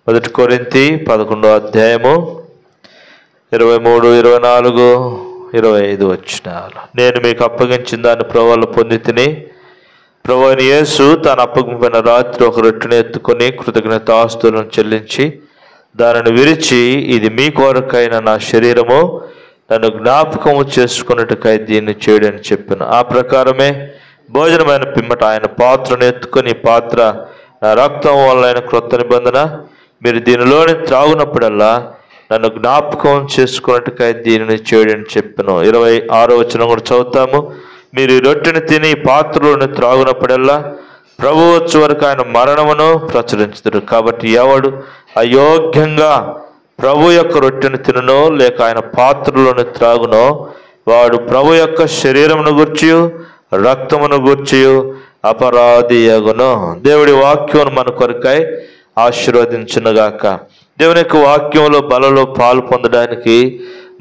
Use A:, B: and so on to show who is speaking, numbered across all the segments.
A: మొదటి కొరింథీ 11వ అధ్యాయము 23, 24, 25 వచనాలు. నేను మీకు అప్పగించిన దాన్ని ప్రభువులు పొంది తిని, ప్రభువైన యేసు తాను అప్పగించిన రాత్రి ఒక రొట్టెను ఎత్తుకొని కృతజ్ఞతాస్తుతులను చెల్లించి దానిని విరిచి, ఇది మీ కొరకైన నా శరీరము, నన్ను జ్ఞాపకము చేసుకున్నట్టుకై దీన్ని చేయడని చెప్పాను. ఆ ప్రకారమే భోజనమైన పిమ్మట ఆయన పాత్రను ఎత్తుకొని, పాత్ర నా రక్తం వలన క్రొత్త నిబంధన, మీరు దీనిలోని త్రాగునప్పుడల్లా నన్ను జ్ఞాపకం చేసుకున్నట్టుకై దీనిని చేయడని చెప్పాను. 26వ వచనం కూడా చదువుతాము. మీరు ఈ రొట్టెని తిని పాత్రలోని త్రాగునప్పుడల్లా ప్రభువు వచ్చే వరకు ఆయన మరణమును ప్రచురించుతారు. కాబట్టి ఎవడు అయోగ్యంగా ప్రభు యొక్క రొట్టెను తిననో లేక ఆయన పాత్రలోని త్రాగునో వాడు ప్రభు యొక్క శరీరమును గూర్చి రక్తమును గూర్చి అపరాధి యగును. దేవుడి వాక్యమును మన కొరకై ఆశీర్వదించునుగాక. దేవుని యొక్క వాక్యంలో బలలో పాలు పొందడానికి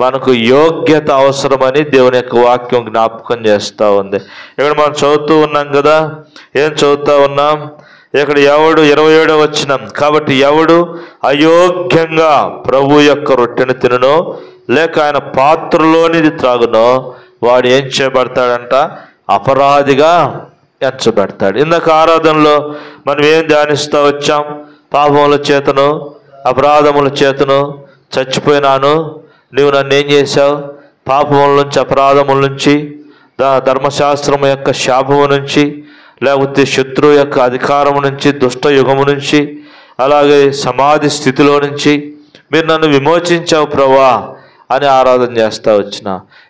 A: మనకు యోగ్యత అవసరమని దేవుని యొక్క వాక్యం జ్ఞాపకం చేస్తూ ఉంది. ఇక్కడ మనం చదువుతూ ఉన్నాం కదా, ఏం చదువుతూ ఉన్నాం? ఇక్కడ ఎవడు 27వ వచనం, కాబట్టి ఎవడు అయోగ్యంగా ప్రభు యొక్క రొట్టెను తిననో లేక ఆయన పాత్రలోనిది త్రాగునో వాడు ఏం చేయబడతాడంట? అపరాధిగా ఎంచబడతాడు. ఇందాక ఆరాధనలో మనం ఏం ధ్యానిస్తూ వచ్చాం? పాపముల చేతను అపరాధముల చేతను చచ్చిపోయినాను, నీవు నన్ను ఏం చేశావు? పాపముల నుంచి, అపరాధముల నుంచి, ధర్మశాస్త్రం యొక్క శాపము నుంచి, లేకపోతే శత్రువు యొక్క అధికారము నుంచి, దుష్ట యుగము నుంచి, అలాగే సమాధి స్థితిలో నుంచి మీరు నన్ను విమోచించావు ప్రభువా అని ఆరాధన చేస్తూ వచ్చిన.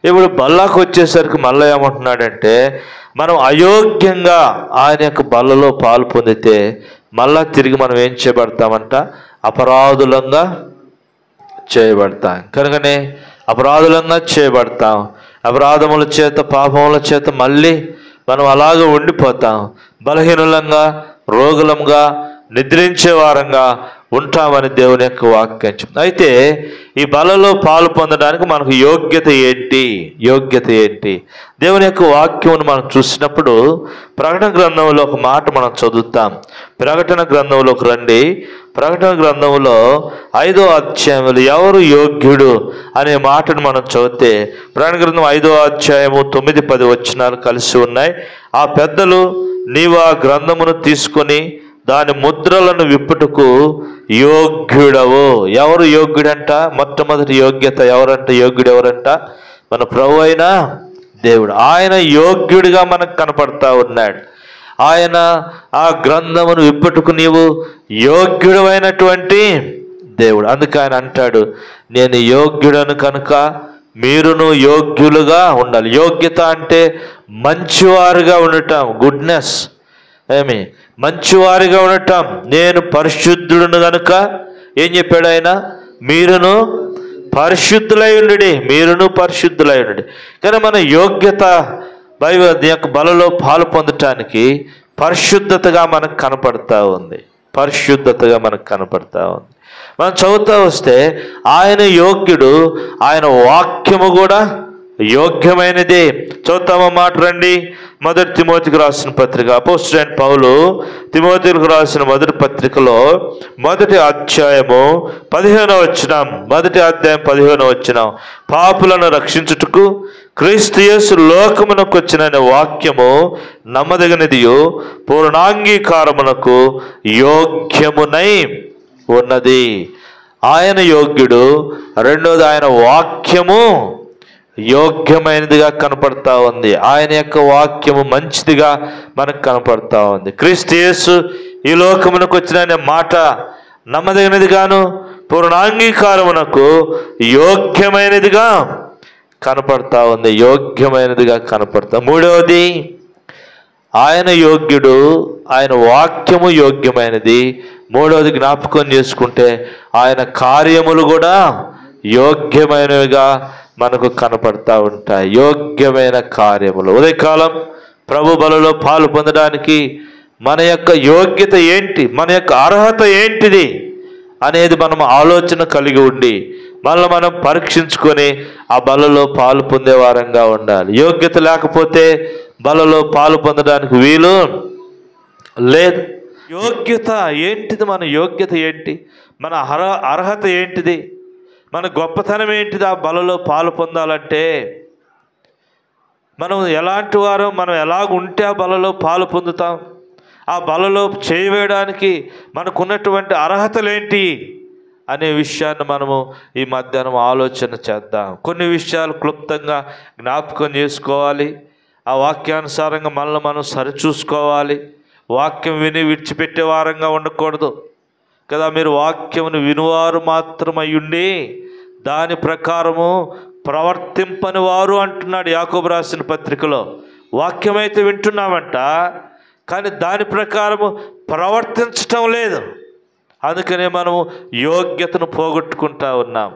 A: ఇప్పుడు బల్లాకు వచ్చేసరికి మళ్ళీ ఏమంటున్నాడంటే, మనం అయోగ్యంగా ఆయన యొక్క బల్లలో పాలు పొందితే మళ్ళా తిరిగి మనం ఏం చేయబడతామంట? అపరాధులంగా చేయబడతాం. కనుకనే అపరాధులంగా చేయబడతాం. అపరాధముల చేత, పాపముల చేత మళ్ళీ మనం అలాగే ఉండిపోతాం. బలహీనులంగా, రోగులంగా, నిద్రించే వారంగా ఉంటామని దేవుని యొక్క వాక్యం చెప్తుంది. అయితే ఈ బలలో పాలు పొందడానికి మనకు యోగ్యత ఏంటి? యోగ్యత ఏంటి? దేవుని యొక్క వాక్యమును మనం చూసినప్పుడు ప్రకటన గ్రంథంలో ఒక మాట మనం చదువుతాం. ప్రకటన గ్రంథంలోకి రండి. ప్రకటన గ్రంథంలో 5వ అధ్యాయంలో ఎవరు యోగ్యుడు అనే మాటను మనం చదివితే, ప్రకటన గ్రంథం 5వ అధ్యాయము 9, 10 వచనాలు కలిసి ఉన్నాయి. ఆ పెద్దలు, నీవు ఆ గ్రంథమును తీసుకొని దాని ముద్రలను విప్పుటకు యోగ్యుడవు. ఎవరు యోగ్యుడంట? మొట్టమొదటి యోగ్యత ఎవరంట? యోగ్యుడు ఎవరంట? మన ప్రభు అయిన దేవుడు. ఆయన యోగ్యుడిగా మనకు కనపడతా ఉన్నాడు. ఆయన ఆ గ్రంథమును విప్పుటకు నీవు యోగ్యుడమైనటువంటి దేవుడు. అందుకే ఆయన అంటాడు, నేను యోగ్యుడను కనుక మీరును యోగ్యులుగా ఉండాలి. యోగ్యత అంటే మంచివారుగా ఉండటం, గుడ్నెస్. ఏమి? మంచివారిగా ఉండటం. నేను పరిశుద్ధుడును కనుక ఏం చెప్పాడు ఆయన? మీరును పరిశుద్ధులై ఉండి, మీరును పరిశుద్ధులై ఉండి. కానీ మన యోగ్యత బైబిల్ యొక్క బలలో పాలు పొందటానికి పరిశుద్ధతగా మనకు కనపడతా ఉంది. పరిశుద్ధతగా మనకు కనపడతా ఉంది. మనం చదువుతూ వస్తే ఆయన యోగ్యుడు, ఆయన వాక్యము కూడా యోగ్యమైనదే. చదువుతామా మాట రండి. మొదటి తిమోతికి రాసిన పత్రిక, అపోస్తలుడైన పౌలు తిమోతికి రాసిన మొదటి పత్రికలో మొదటి అధ్యాయము 15వ వచనం, మొదటి అధ్యాయం 15వ వచనం, పాపులను రక్షించుటకు క్రీస్తు యేసు లోకమునకు వచ్చిన వాక్యము నమ్మదగినదియు పూర్ణాంగీకారమునకు యోగ్యమునై ఉన్నది. ఆయన యోగ్యుడు. రెండోది, ఆయన వాక్యము యోగ్యమైనదిగా కనపడతా ఉంది. ఆయన యొక్క వాక్యము మంచిదిగా మనకు కనపడతా ఉంది. క్రీస్తు యేసు ఈ లోకమునకు వచ్చిన మాట నమ్మదగినదిగాను పూర్ణాంగీకారమునకు యోగ్యమైనదిగా కనపడతా ఉంది. యోగ్యమైనదిగా కనపడతా. మూడవది, ఆయన యోగ్యుడు, ఆయన వాక్యము యోగ్యమైనది. మూడవది జ్ఞాపకం చేసుకుంటే ఆయన కార్యములు కూడా యోగ్యమైనవిగా మనకు కనపడతా ఉంటాయి. యోగ్యమైన కార్యములు. ఉదయకాలం ప్రభు బలలో పాలు పొందడానికి మన యొక్క యోగ్యత ఏంటి, మన యొక్క అర్హత ఏంటిది అనేది మనం ఆలోచన కలిగి ఉండి మనల్ని మనం పరీక్షించుకొని ఆ బలలో పాలు పొందే వారంగా ఉండాలి. యోగ్యత లేకపోతే బలలో పాలు పొందడానికి వీలు లేదు. యోగ్యత ఏంటిది? మన యోగ్యత ఏంటి? మన అర్హత ఏంటిది? మన గొప్పతనం ఏంటిది? ఆ బలలో పాలు పొందాలంటే మనం ఎలాంటి వారు, మనం ఎలాగుంటే ఆ బలలో పాలు పొందుతాం? ఆ బలలో చేయవేయడానికి మనకున్నటువంటి అర్హతలేంటి అనే విషయాన్ని మనము ఈ మధ్యాహ్నం ఆలోచన చేద్దాం. కొన్ని విషయాలు క్లుప్తంగా జ్ఞాపకం చేసుకోవాలి. ఆ వాక్యానుసారంగా మనల్ని మనం సరిచూసుకోవాలి. వాక్యం విని విడిచిపెట్టే వారంగా ఉండకూడదు కదా. మీరు వాక్యమును వినువారు మాత్రమై ఉండి దాని ప్రకారము ప్రవర్తింపని వారు అంటున్నాడు యాకోబు రాసిన పత్రికలో. వాక్యమైతే వింటున్నామంట, కానీ దాని ప్రకారము ప్రవర్తించటం లేదు. అందుకనే మనము యోగ్యతను పోగొట్టుకుంటా ఉన్నాం.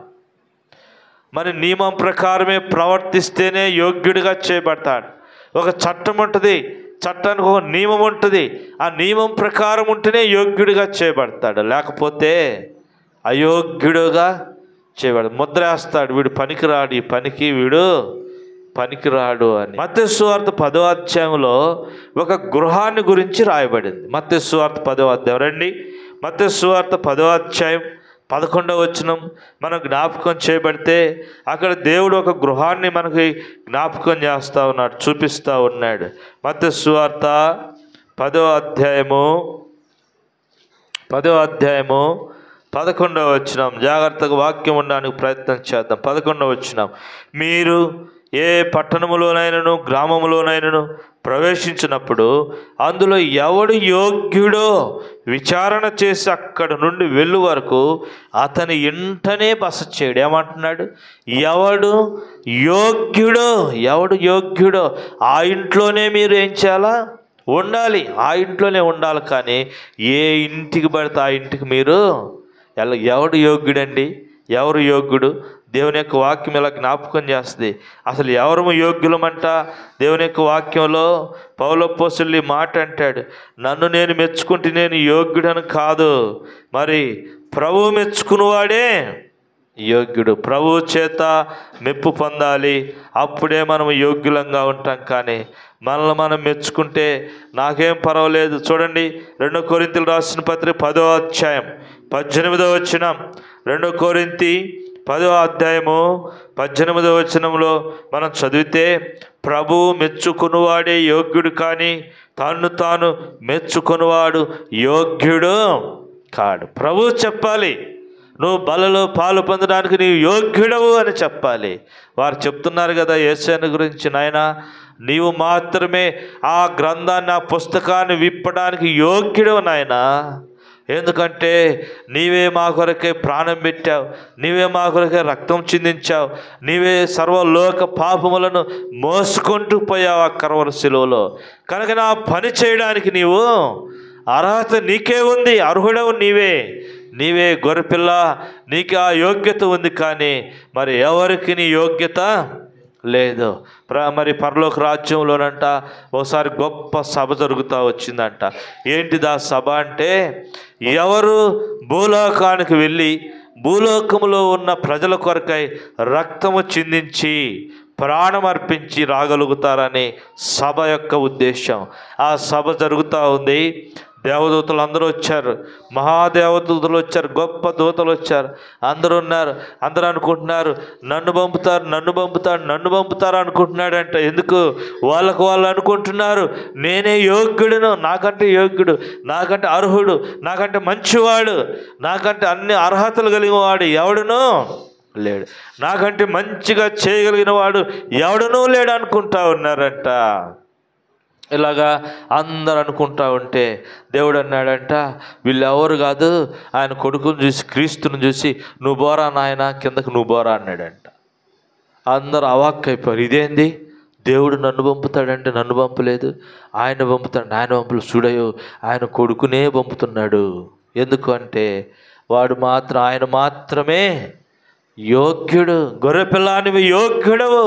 A: మరి నియమం ప్రకారమే ప్రవర్తిస్తేనే యోగ్యుడిగా చేయబడతాడు. ఒక చట్టం ఉంటుంది, చట్టానికి ఒక నియమం ఉంటుంది. ఆ నియమం ప్రకారం ఉంటేనే యోగ్యుడిగా చేయబడతాడు, లేకపోతే అయోగ్యుడుగా చేయబడు. ముద్ర వేస్తాడు, వీడు పనికిరాడు, ఈ పనికి వీడు పనికిరాడు అని. మత్తయి సువార్త 10వ అధ్యాయంలో ఒక గృహాన్ని గురించి రాయబడింది. మత్తయి సువార్త 10వ అధ్యాయం రండి. మత్తయి సువార్త 10వ అధ్యాయం 11వ వచనం మనం జ్ఞాపకం చేయబడితే అక్కడ దేవుడు ఒక గృహాన్ని మనకి జ్ఞాపకం చేస్తూ ఉన్నాడు, చూపిస్తూ ఉన్నాడు. మత్తయి సువార్త 10వ అధ్యాయము 11వ వచనం, జాగ్రత్తగా వాక్యం ఉండడానికి ప్రయత్నం చేద్దాం. 11వ వచనం, మీరు ఏ పట్టణములోనైనను గ్రామములోనైనను ప్రవేశించినప్పుడు అందులో ఎవడు యోగ్యుడో విచారణ చేసి అక్కడ నుండి వెళ్ళు వరకు అతని ఇంటనే బస చేయడు. ఏమంటున్నాడు? ఎవడు యోగ్యుడో ఆ ఇంట్లోనే మీరు ఏం చేయాలా? ఉండాలి. ఆ ఇంట్లోనే ఉండాలి. కానీ ఏ ఇంటికి పడితే ఆ ఇంటికి మీరు ఎవడు యోగ్యుడండి? ఎవరు యోగ్యుడు? దేవుని యొక్క వాక్యం ఇలా జ్ఞాపకం చేస్తుంది. అసలు ఎవరు యోగ్యులమంట? దేవుని యొక్క వాక్యంలో పౌలు అపోస్తలుడు ఈ మాట అంటాడు, నన్ను నేను మెచ్చుకుంటే నేను యోగ్యుడని కాదు, మరి ప్రభువు మెచ్చుకున్నవాడే యోగ్యుడు. ప్రభువు చేత మెప్పు పొందాలి, అప్పుడే మనం యోగ్యులంగా ఉంటాం. కానీ మనల్ని మనం మెచ్చుకుంటే నాకేం పర్వాలేదు. చూడండి, 2 కొరింథీయులు రాసిన పత్రిక 10వ అధ్యాయం 18వ వచనం. 2 కొరింథీ 10వ అధ్యాయము 18వ వచనంలో మనం చదివితే, ప్రభువు మెచ్చుకున్నవాడే యోగ్యుడు, కానీ తాను మెచ్చుకున్నవాడు యోగ్యుడు కాడు. ప్రభువు చెప్పాలి, నువ్వు బలలో పాలు పొందడానికి నీవు యోగ్యుడవు అని చెప్పాలి. వారు చెప్తున్నారు కదా యేసయ్య గురించి, నాయనా నీవు మాత్రమే ఆ గ్రంథాన్ని, ఆ పుస్తకాన్ని విప్పడానికి యోగ్యుడవు నాయనా. ఎందుకంటే నీవే మా కొరకే ప్రాణం పెట్టావు, నీవే మా కొరకే రక్తం చిందించావు, నీవే సర్వలోక పాపములను మోసుకుంటూ పోయావు ఆ కల్వరి శిలువలో. కనుక నా పని చేయడానికి నీవు అర్హత నీకే ఉంది, అర్హుడవు నీవే గొర్రెపిల్ల, నీకు ఆ యోగ్యత ఉంది. కానీ మరి ఎవరికి నీ యోగ్యత లేదు. మరి పరలోక రాజ్యంలోనంట ఒకసారి గొప్ప సభ జరుగుతూ వచ్చిందంట. ఏంటిది ఆ సభ అంటే, ఎవరు భూలోకానికి వెళ్ళి భూలోకములో ఉన్న ప్రజల కొరకై రక్తము చిందించి ప్రాణం అర్పించి రాగలుగుతారని సభ యొక్క ఉద్దేశం. ఆ సభ జరుగుతూ ఉంది. దేవదూతలు అందరూ వచ్చారు, మహాదేవదూతలు వచ్చారు, గొప్ప దూతలు వచ్చారు, అందరూ ఉన్నారు. అందరూ అనుకుంటున్నారు నన్ను పంపుతారు అనుకుంటున్నాడంట. ఎందుకు? వాళ్ళు అనుకుంటున్నారు నేనే యోగ్యుడును, నాకంటే యోగ్యుడు, నాకంటే అర్హుడు, నాకంటే మంచివాడు, నాకంటే అన్ని అర్హతలు కలిగిన వాడు ఎవడునూ లేడు, నాకంటే మంచిగా చేయగలిగిన వాడు ఎవడునూ లేడు అనుకుంటా ఉన్నారంట. ఇలాగా అందరు అనుకుంటా ఉంటే దేవుడు అన్నాడంట, వీళ్ళు ఎవరు కాదు, ఆయన కొడుకును చూసి, క్రీస్తుని చూసి, నువ్వు బోరా నాయన, కిందకు నువ్వు బోరా అన్నాడంట. అందరు అవాక్కైపోయారు. ఇదేంది, దేవుడు నన్ను పంపుతాడంటే నన్ను పంపలేదు, ఆయన పంపుతాడు, ఆయన పంపులు చూడయో, ఆయన కొడుకునే పంపుతున్నాడు. ఎందుకు అంటే ఆయన మాత్రమే యోగ్యుడు. గొర్రెపిల్ల నువ్వు యోగ్యుడవు,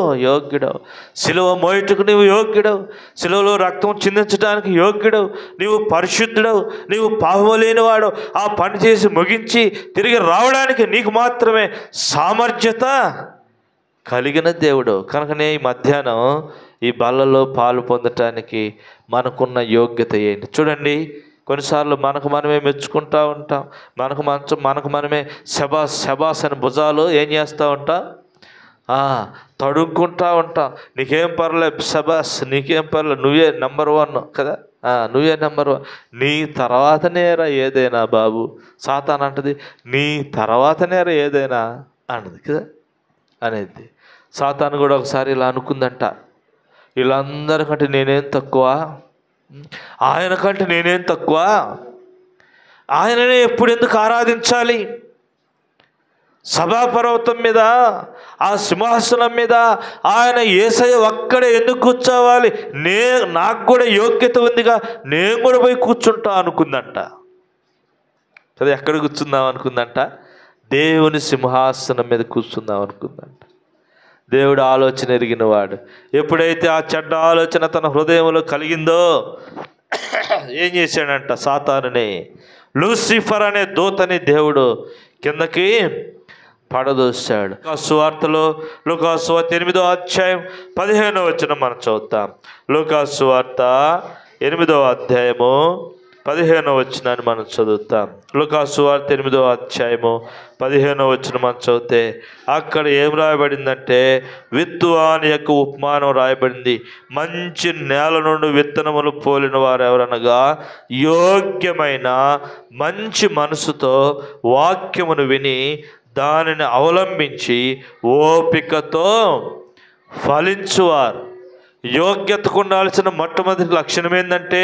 A: సిలువ మోయటకు నువ్వు యోగ్యుడవు, సిలువలో రక్తం చిందించడానికి యోగ్యుడవు, నీవు పరిశుద్ధుడవు, నీవు పాపము లేనివాడు. ఆ పని చేసి ముగించి తిరిగి రావడానికి నీకు మాత్రమే సామర్థ్యత కలిగిన దేవుడు. కనుకనే ఈ మధ్యాహ్నం ఈ బలలో పాలు పొందటానికి మనకున్న యోగ్యత ఏంటి చూడండి. కొన్నిసార్లు మనకు మనమే మెచ్చుకుంటూ ఉంటాం. మనకు మనమే శబాస్ శబాస్ అని భుజాలు ఏం చేస్తూ ఉంటాం, తడుక్కుంటూ ఉంటాం. నీకేం పర్లేదు శబాస్, నీకేం పర్లేదు, నువ్వే నెంబర్ 1 కదా, నువ్వే నెంబర్ 1, నీ తర్వాతనేరా ఏదైనా బాబు. సాతాన్ అంటది నీ తర్వాతనేరా ఏదైనా అన్నది కదా అనేది. సాతాను కూడా ఒకసారి ఇలా అనుకుందంట, వీళ్ళందరికంటే నేనేం తక్కువ, ఆయన కంటే నేనేం తక్కువ, ఆయననే ఎప్పుడు ఎందుకు ఆరాధించాలి, సభాపర్వతం మీద ఆ సింహాసనం మీద ఆయన యేసయ్య ఒక్కడే ఎందుకు కూర్చోవాలి, నాకు కూడా యోగ్యత ఉందిగా, నేను కూడా పోయి కూర్చుంటా అనుకుందంట. అది ఎక్కడ కూర్చుందాం అనుకుందంట, దేవుని సింహాసనం మీద కూర్చుందాం అనుకుందంట. దేవుడు ఆలోచన ఎరిగినవాడు. ఎప్పుడైతే ఆ చెడ్డ ఆలోచన తన హృదయంలో కలిగిందో ఏం చేశాడంట, సాతానుని, లూసిఫర్ అనే దూతని దేవుడు కిందకి పడదోశాడు. సువార్తలో లూకాసు వార్త 8వ అధ్యాయం 15వ వచనం మనం చదువుతాం. లూకాసు వార్త 8వ అధ్యాయము 15వ వచనాన్ని మనం చదువుతాం. లూకాసు వార్త 8వ అధ్యాయము 15వ వచనం మనం చదివితే అక్కడ ఏం రాయబడిందంటే, విత్తువాని యొక్క ఉపమానం రాయబడింది. మంచి నేల నుండి విత్తనములు పోలిన వారు ఎవరనగా, యోగ్యమైన మంచి మనసుతో వాక్యమును విని దానిని అవలంబించి ఓపికతో ఫలించువారు. యోగ్యతకు ఉండాల్సిన మొట్టమొదటి లక్షణం ఏంటంటే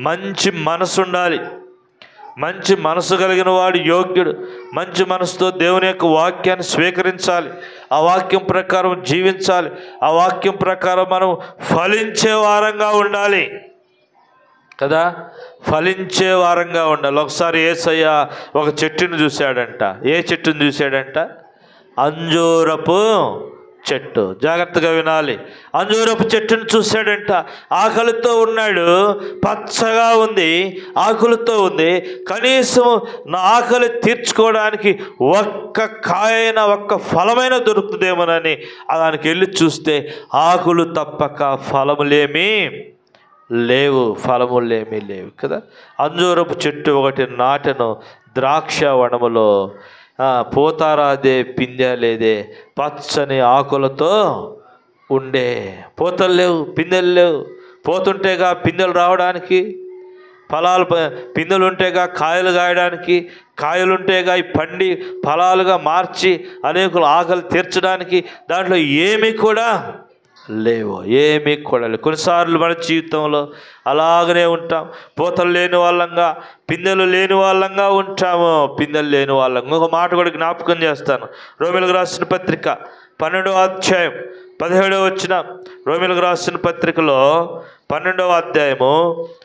A: మంచి మనసు ఉండాలి. మంచి మనసు కలిగిన వాడు యోగ్యుడు. మంచి మనసుతో దేవుని యొక్క వాక్యాన్ని స్వీకరించాలి, ఆ వాక్యం ప్రకారం జీవించాలి, ఆ వాక్యం ప్రకారం మనం ఫలించే వారంగా ఉండాలి కదా, ఫలించే వారంగా ఉండాలి. ఒకసారి యేసయ్య ఒక చెట్టును చూశాడంట. ఏ చెట్టును చూశాడంట, అంజూరపు చెట్టు. జాగ్రత్తగా వినాలి. అంజూరపు చెట్టును చూశాడంట. ఆకలితో ఉన్నాడు, పచ్చగా ఉంది, ఆకులతో ఉంది. కనీసం నా ఆకలి తీర్చుకోవడానికి ఒక్క కాయైన ఒక్క ఫలమైన దొరుకుతుందేమోనని దానికి వెళ్ళి చూస్తే ఆకులు తప్పక ఫలములేమీ లేవు కదా. అంజూరపు చెట్టు ఒకటి నాటెను ద్రాక్ష వనములో, పోతారాదే పిందె లేదే, పచ్చని ఆకులతో ఉండే. పోతలు లేవు, పిందెలు లేవు. పోతుంటేగా పిందెలు రావడానికి, ఫలాలు పిందెలు ఉంటేగా కాయలు కాయడానికి, కాయలుంటేగా ఈ పండి ఫలాలుగా మార్చి అనేకులు ఆకలి తీర్చడానికి. దాంట్లో ఏమీ కూడా లేవు. కొన్నిసార్లు మన జీవితంలో అలాగనే ఉంటాం. పూతలు లేని వాళ్ళంగా, పిందెలు లేని వాళ్ళంగా ఉంటాము. పిందెలు లేని వాళ్ళంగా. ఒక మాట కూడా జ్ఞాపకం చేస్తాను. రోమీయులకు రాసిన పత్రిక 12వ అధ్యాయం 17వ వచనం. రోమీయులకు రాసిన పత్రికలో 12వ అధ్యాయము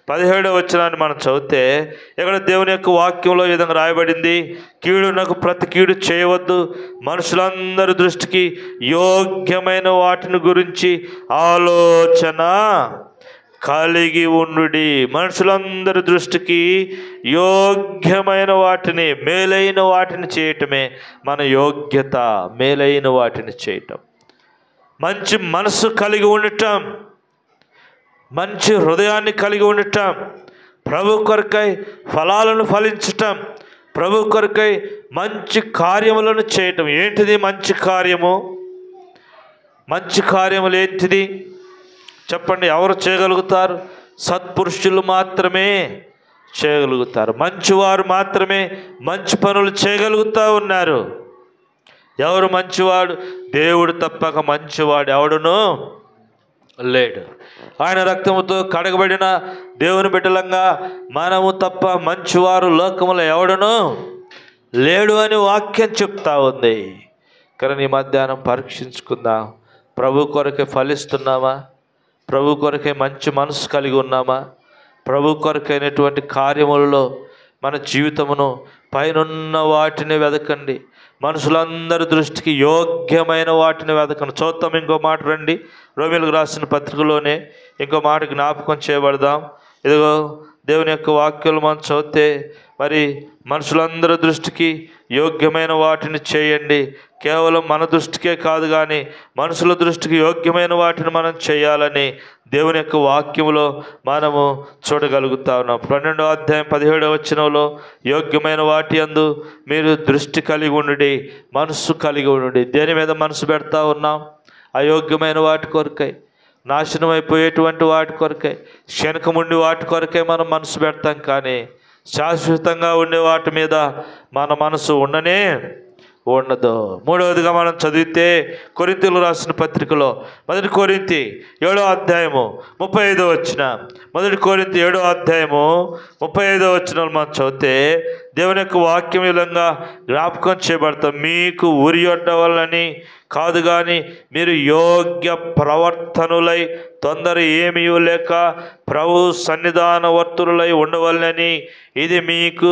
A: 17వ వచనాన్ని మనం చదివితే ఇక్కడ దేవుని యొక్క వాక్యంలో ఈ విధంగా రాయబడింది, కీడునకు ప్రతి కీడు చేయవద్దు, మనుషులందరి దృష్టికి యోగ్యమైన వాటిని గురించి ఆలోచన కలిగి ఉండుడి. మనుషులందరి దృష్టికి యోగ్యమైన వాటిని, మేలైన వాటిని చేయటమే మన యోగ్యత. మేలైన వాటిని చేయటం, మంచి మనసు కలిగి ఉండటం, మంచి హృదయాన్ని కలిగి ఉండటం, ప్రభు కొరకై ఫలాలను ఫలించటం, ప్రభు కొరకై మంచి కార్యములను చేయటం. ఏంటిది మంచి కార్యము? మంచి కార్యములు ఏంటిది చెప్పండి? ఎవరు చేయగలుగుతారు? సత్పురుషులు మాత్రమే చేయగలుగుతారు. మంచివారు మాత్రమే మంచి పనులు చేయగలుగుతూ ఉన్నారు. ఎవరు మంచివాడు? దేవుడు తప్పక మంచివాడు ఎవడును లేడు. ఆయన రక్తముతో కడగబడిన దేవుని బిడ్డలంగా మనము తప్ప మంచివారు లోకములో ఎవడును లేడు అని వాక్యం చెప్తా ఉంది. కానీ ఈ మధ్యాహ్నం పరీక్షించుకుందాం. ప్రభు కొరకే ఫలిస్తున్నామా? ప్రభు కొరకే మంచి మనసు కలిగి ఉన్నామా? ప్రభు కొరకైనటువంటి కార్యములలో మన జీవితమును, పైనున్న వాటిని వెదకండి. మనుషులందరి దృష్టికి యోగ్యమైన వాటిని వెదకండి. చూద్దాం ఇంకో మాట రండి. రోమీయులకు రాసిన పత్రికలోనే ఇంకో మాట జ్ఞాపకం చేయబడదాం. ఇదిగో దేవుని యొక్క వాక్యాలు మనం చదివితే మరి మనుషులందరి దృష్టికి యోగ్యమైన వాటిని చేయండి. కేవలం మన దృష్టికే కాదు కానీ మనుషుల దృష్టికి యోగ్యమైన వాటిని మనం చేయాలని దేవుని యొక్క వాక్యములో మనము చూడగలుగుతా ఉన్నాం. 12వ అధ్యాయం 17వ వచనంలో యోగ్యమైన వాటి యందు మీరు దృష్టి కలిగి ఉండి, మనసు కలిగి ఉండి. దేని మీద మనసు పెడతా ఉన్నాం? అయోగ్యమైన వాటి కొరకై, నాశనం అయిపోయేటువంటి వాటి కొరకై, క్షణకముండి వాటి కొరకై మనం మనసు పెడతాం. కానీ శాశ్వతంగా ఉండే వాటి మీద మన మనసు ఉండనే ఉండదు. మూడవదిగా మనం చదివితే కొరింథీయులకు రాసిన పత్రికలో 1 కొరింథీ 7వ అధ్యాయము 35వ వచనం, 1 కొరింథీ 7వ అధ్యాయము 35వ వచనాలు మనం చదివితే దేవుని యొక్క వాక్యం విధంగా జ్ఞాపకం చేయబడతాం. మీకు ఉరియొడ్డ వలనని కాదు కానీ మీరు యోగ్య ప్రవర్తనులై తొందర ఏమీ లేక ప్రభు సన్నిధానవర్తులై ఉండవలనని ఇది మీకు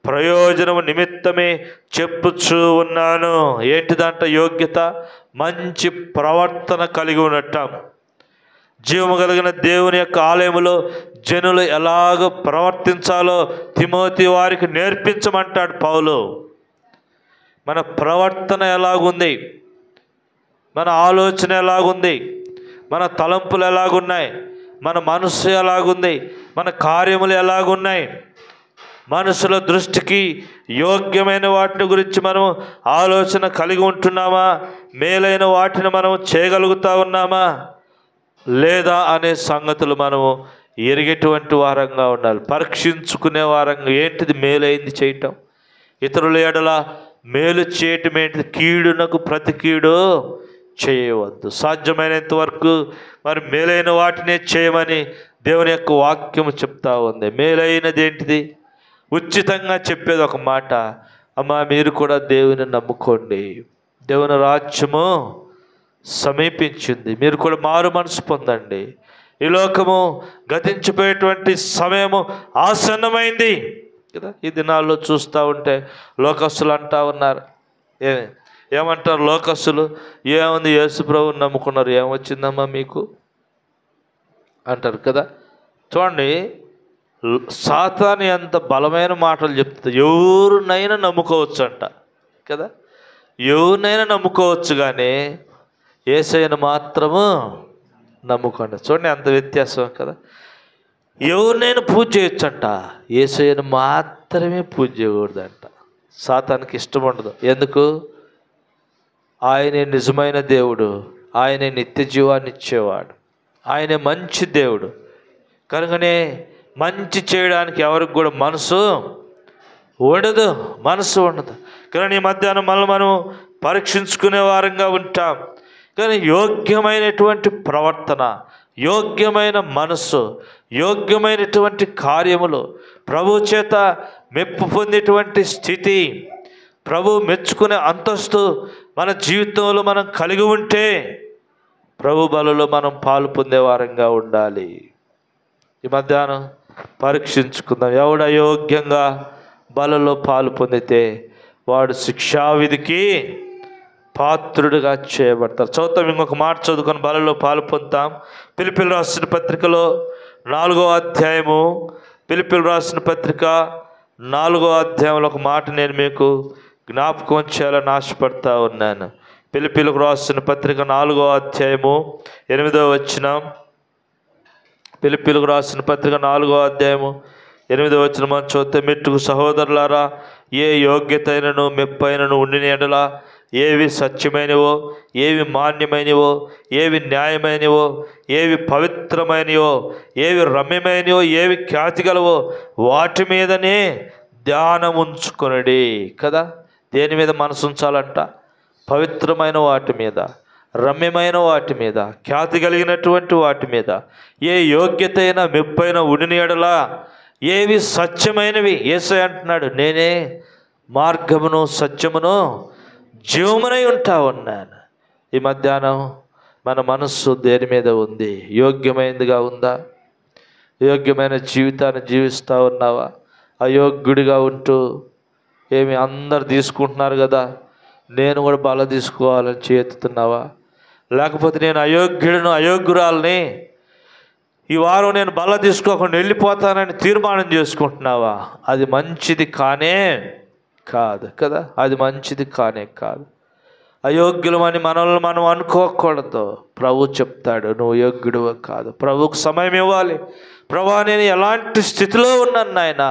A: ప్రయోజనము నిమిత్తమే చెప్పుచూ ఉన్నాను. ఏంటిదంట యోగ్యత? మంచి ప్రవర్తన కలిగి ఉండటం. జీవము కలిగిన దేవుని యొక్క ఆలయములో జనులు ఎలాగ ప్రవర్తించాలో తిమోతి వారికి నేర్పించమంటాడు పౌలు. మన ప్రవర్తన ఎలాగుంది, మన ఆలోచన ఎలాగుంది, మన తలంపులు ఎలాగున్నాయి, మన మనసు ఎలాగుంది, మన కార్యములు ఎలాగున్నాయి, మనుషుల దృష్టికి యోగ్యమైన వాటిని గురించి మనం ఆలోచన కలిగి ఉంటున్నామా, మేలైన వాటిని మనం చేయగలుగుతా ఉన్నామా లేదా అనే సంగతులు మనము ఎరిగేటువంటి వారంగా ఉండాలి. పరీక్షించుకునే వారంగా ఏంటిది మేలైంది చేయటం, ఇతరుల ఎడల మేలు చేయటం ఏంటిది, కీడునకు ప్రతి కీడు చేయవద్దు. సాధ్యమైనంత వరకు మరి మేలైన వాటినే చేయమని దేవుని యొక్క వాక్యము చెప్తా ఉంది. మేలైనది ఏంటిది? ఉచితంగా చెప్పేది ఒక మాట, అమ్మా మీరు కూడా దేవుని నమ్ముకోండి, దేవుని రాజ్యము సమీపించింది, మీరు కూడా మారు మనసు పొందండి, ఈ లోకము గతించిపోయేటువంటి సమయము ఆసన్నమైంది కదా. ఈ దినాల్లో చూస్తూ ఉంటే లోకస్తులు అంటా ఉన్నారు. ఏమంటారు లోకస్తులు? ఏముంది, యేసు ప్రభువుని నమ్ముకున్నారు, ఏమొచ్చిందమ్మా మీకు అంటారు కదా. చూడండి, సాతాను ఎంత బలమైన మాటలు చెప్తుంది. ఎవరినైనా నమ్ముకోవచ్చు అంట కదా, ఎవరినైనా నమ్ముకోవచ్చు కానీ యేసయ్యను మాత్రము నమ్ముకోండి. చూడండి ఎంత వ్యత్యాసం కదా. ఎవరినైనా పూజ చేయొచ్చంట, యేసయ్యను మాత్రమే పూజ చేయకూడదంట. సాతానికి ఇష్టం ఉండదు. ఎందుకు? ఆయనే నిజమైన దేవుడు, ఆయనే నిత్య జీవాన్ని ఇచ్చేవాడు, ఆయనే మంచి దేవుడు. కనుకనే మంచి చేయడానికి ఎవరికి కూడా మనసు ఉండదు. కానీ ఈ మధ్యాహ్నం మనం పరీక్షించుకునే వారంగా ఉంటాం. కానీ యోగ్యమైనటువంటి ప్రవర్తన, యోగ్యమైన మనస్సు, యోగ్యమైనటువంటి కార్యములు, ప్రభు చేత మెప్పు పొందేటువంటి స్థితి, ప్రభు మెచ్చుకునే అంతస్తు మన జీవితంలో మనం కలిగి ఉంటే ప్రభు బలలో మనం పాలు పొందే వారంగా ఉండాలి. ఈ మధ్యాహ్నం పరీక్షించుకుందాం. ఎవడు అయోగ్యంగా బలలో పాలు పొందితే వాడు శిక్షావిధికి పాత్రుడుగా చేయబడతారు. చదువుతాం, ఇంకొక మాట చదువుకొని బలలో పాలు పొందుతాం. పిలిపిలు రాసిన పత్రికలో 4వ అధ్యాయము, పిలిపిలు రాసిన పత్రిక 4వ అధ్యాయంలో ఒక మాట నేను మీకు జ్ఞాపకం చేయాలని ఆశపడతా ఉన్నాను. పిలిపిలకు రాసిన పత్రిక 4వ అధ్యాయము 8వ వచనం. పిలిపిలకు రాసిన పత్రిక 4వ అధ్యాయము 8వ వచనం మనం చూస్తే, మెట్టుకు సహోదరులారా, ఏ యోగ్యత అయినను మెప్పైనను ఉండిన ఎడల ఏవి సత్యమైనవో, ఏవి మాన్యమైనవో, ఏవి న్యాయమైనవో, ఏవి పవిత్రమైనవో, ఏవి రమ్యమైనవో, ఏవి ఖ్యాతిగలవో వాటి మీదనే ధ్యానం ఉంచుకొనడి కదా. దేని మీద మనసు ఉంచాలంట? పవిత్రమైన వాటి మీద, రమ్యమైన వాటి మీద, ఖ్యాతి కలిగినటువంటి వాటి మీద. ఏ యోగ్యత అయినా మెప్పైన ఉండిన ఎడల ఏవి సత్యమైనవి, యేసయ్య అంటున్నాడు, నేనే మార్గమును సత్యమును జీవమునై ఉంటా ఉన్నాను. ఈ మధ్యాహ్నం మన మనస్సు దేని మీద ఉంది? యోగ్యమైనదిగా ఉందా? యోగ్యమైన జీవితాన్ని జీవిస్తూ ఉన్నావా? అయోగ్యుడిగా ఉంటూ ఏమి అందరు తీసుకుంటున్నారు కదా, నేను కూడా బల తీసుకోవాలని చేతుతున్నావా? లేకపోతే నేను అయోగ్యురాలని ఈ వారం నేను బల్ల తీసుకోకుండా వెళ్ళిపోతానని తీర్మానం చేసుకుంటున్నావా? అది మంచిది కానే కాదు కదా, అది మంచిది కానే కాదు. అయోగ్యులమని మనల్ని మనం అనుకోకూడదు. ప్రభు చెప్తాడు, నువ్వు యోగ్యుడు కాదు. ప్రభువుకు సమయం ఇవ్వాలి. ప్రభా, నేను ఎలాంటి స్థితిలో ఉన్నాను నాయన,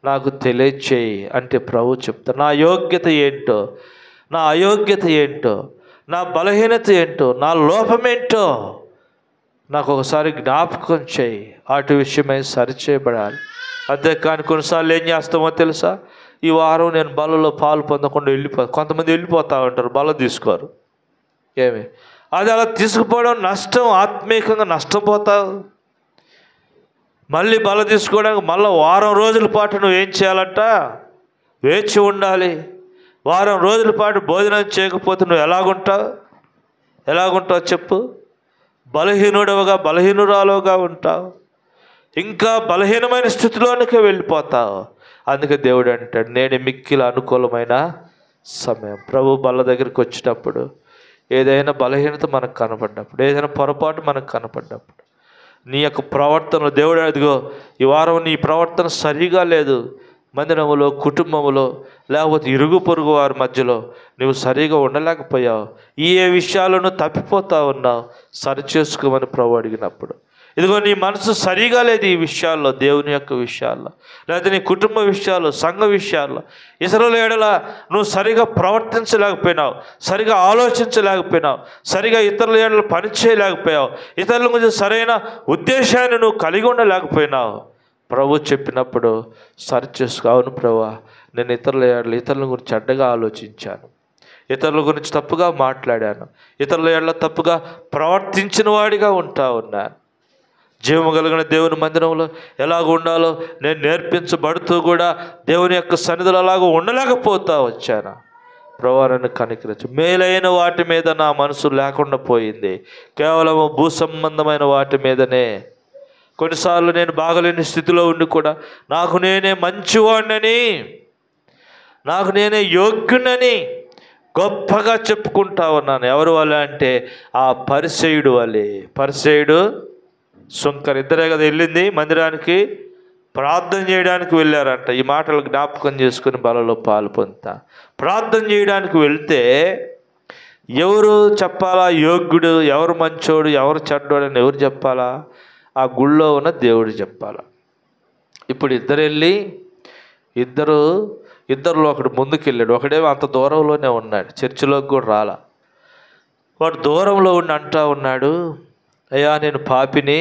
A: నాకు తెలియచేయి అంటే ప్రభు చెప్తాడు. నా యోగ్యత ఏంటో, నా అయోగ్యత ఏంటో, నా బలహీనత ఏంటో, నా లోపమేంటో నాకు ఒకసారి జ్ఞాపకం చేయి. వాటి విషయమై సరిచేయబడాలి. అంతేకాని కొన్నిసార్లు ఏం చేస్తామో తెలుసా? ఈ వారం నేను బలలో పాలు పొందకుండా కొంతమంది వెళ్ళిపోతూ ఉంటారు, బల తీసుకోరు. ఏమి అది అలా తీసుకుపోవడం నష్టం, ఆత్మీయంగా నష్టపోతావు. మళ్ళీ బల తీసుకోవడానికి మళ్ళీ వారం రోజుల పాటు నువ్వు ఏం చేయాలంట? వేచి ఉండాలి. వారం రోజుల పాటు భోజనం చేయకపోతే నువ్వు ఎలాగుంటావు చెప్పు? బలహీనుడవుగా, బలహీనురాలుగా ఉంటావు. ఇంకా బలహీనమైన స్థితిలోనికి వెళ్ళిపోతావు. అందుకే దేవుడు అంటాడు, నేను మిక్కిలి అనుకూలమైన సమయం. ప్రభు బల్ల దగ్గరికి వచ్చినప్పుడు, ఏదైనా బలహీనత మనకు కనపడ్డప్పుడు, ఏదైనా పొరపాటు మనకు కనపడ్డప్పుడు, నీ యొక్క ప్రవర్తన దేవుడు అదిగో ఈ వారం నీ ప్రవర్తన సరిగా లేదు, మందిరములో, కుటుంబంలో, లేకపోతే ఇరుగు పొరుగు వారి మధ్యలో నువ్వు సరిగా ఉండలేకపోయావు, ఏ విషయాలను తప్పిపోతా ఉన్నావు, సరిచేసుకోమని ప్రభు అడిగినప్పుడు, ఇదిగో నీ మనసు సరిగా లేదు ఈ విషయాల్లో, దేవుని యొక్క విషయాల్లో, లేకపోతే నీ కుటుంబ విషయాల్లో, సంఘ విషయాల్లో, ఇతరుల ఎడల నువ్వు సరిగా ప్రవర్తించలేకపోయినావు, సరిగా ఆలోచించలేకపోయినావు, సరిగా ఇతరుల ఎడల పనిచేయలేకపోయావు, ఇతరుల గురించి సరైన ఉద్దేశాన్ని నువ్వు కలిగి ఉండలేకపోయినావు. ప్రభు చెప్పినప్పుడు సరిచేసుకో. అవును ప్రభువా, నేను ఇతరుల గురించి చెడ్డగా ఆలోచించాను, ఇతరుల గురించి తప్పుగా మాట్లాడాను, ఇతరుల ఎడల తప్పుగా ప్రవర్తించిన వాడిగా ఉంటా ఉన్నాను. జీవము కలిగిన దేవుని మందిరంలో ఎలాగ ఉండాలో నేను నేర్పించబడుతూ కూడా దేవుని యొక్క సన్నిధిలో అలాగ ఉండలేకపోతా వచ్చాను. ప్రభువా, నన్ను కనికరించు. మేలైన వాటి మీద నా మనసు లేకుండా పోయింది, కేవలం భూ సంబంధమైన వాటి మీదనే. కొన్నిసార్లు నేను బాగలేని స్థితిలో ఉండి కూడా నాకు నేనే మంచివాడినని, నాకు నేనే యోగ్యునని గొప్పగా చెప్పుకుంటా ఉన్నాను. ఎవరు వల్ల అంటే ఆ పరిసయ్యుడు వల్లే. పరిసయ్యుడు, సుంకర్ ఇద్దరే కదా వెళ్ళింది మందిరానికి, ప్రార్థన చేయడానికి వెళ్ళారంట. ఈ మాటలు జ్ఞాపకం చేసుకుని బలలో పాలు పొందుతా. ప్రార్థన చేయడానికి వెళ్తే ఎవరు చెప్పాలా యోగ్యుడు, ఎవరు మంచోడు, ఎవరు చెడ్డోడు అని ఎవరు చెప్పాలా? ఆ గుళ్ళో ఉన్న దేవుడు చెప్పాలా. ఇప్పుడు ఇద్దరు వెళ్ళి ఇద్దరులో ఒకడు ముందుకు వెళ్ళాడు, ఒకడేమో అంత దూరంలోనే ఉన్నాడు, చర్చిలోకి కూడా రాలా. వాడు దూరంలో ఉండి అంటా ఉన్నాడు, అయ్యా నేను పాపిని,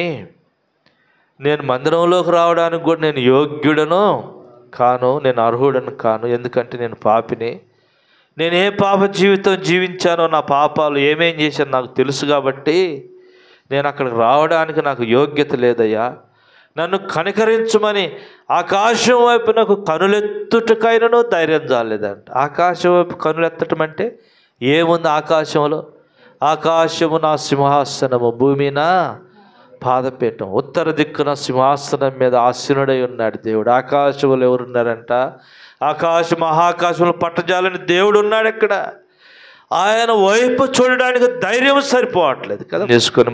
A: నేను మందిరంలోకి రావడానికి కూడా నేను యోగ్యుడను కాను, నేను అర్హుడను కాను, ఎందుకంటే నేను పాపిని. నేను ఏ పాప జీవితం జీవించానో, నా పాపాలు ఏమేం చేశానో నాకు తెలుసు కాబట్టి నేను అక్కడికి రావడానికి నాకు యోగ్యత లేదయ్యా, నన్ను కనికరించమని ఆకాశం వైపు నాకు కనులెత్తుటకైనను ధైర్యం చాలేదంట. ఆకాశం వైపు కనులెత్తటం అంటే ఏముంది ఆకాశంలో? ఆకాశము నా సింహాసనము, భూమి నా పాదపీఠం. ఉత్తర దిక్కున సింహాసనం మీద ఆసీనుడై ఉన్నాడు దేవుడు. ఆకాశంలో ఎవరున్నారంట? మహాకాశంలో పట్టజాలని దేవుడు ఉన్నాడు. ఇక్కడ ఆయన వైపు చూడడానికి ధైర్యం సరిపోవట్లేదు కదా. చేసుకొని